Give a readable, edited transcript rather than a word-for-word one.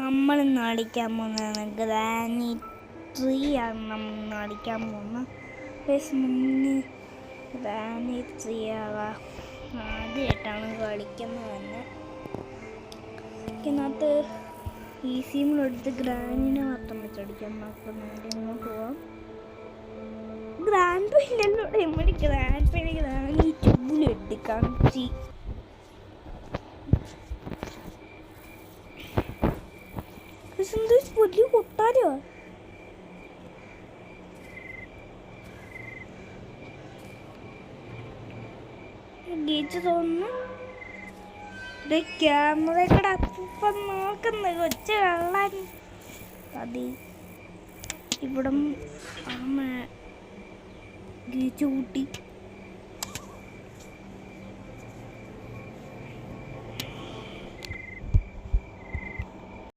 നമ്മൾ ഇന്ന് അടിക്കാൻ പോകുന്നതാണ് ഗ്രാനൈറ്റ് ട്രീ ആണ് നമ്മൾ അടിക്കാൻ പോകുന്നത്. ഗ്രാനൈറ്റ് ട്രീ ആദ്യമായിട്ടാണ് കളിക്കുന്നത് തന്നെ. ഇതിനകത്ത് ഈസി എടുത്ത് ഗ്രാനിനെ മാത്രം വെച്ചടിക്കാൻ നോക്കുന്നുണ്ട്. ഇങ്ങോട്ട് പോവാം. ഗ്രാൻഡ് പെയിൻ്റല്ലോ നമ്മുടെ ഗ്രാൻഡ് പെയിൻ ഗ്രാനൈറ്റ് എടുക്കാം. വലിയ കൊട്ടാരോ ഗീച്ച് തോന്നുന്നു. ക്യാമറയുടെ അപ്പം നോക്കുന്ന കൊച്ചു വെള്ളാൻ അതി ഇവിടം ഗീച്ച് കൂട്ടി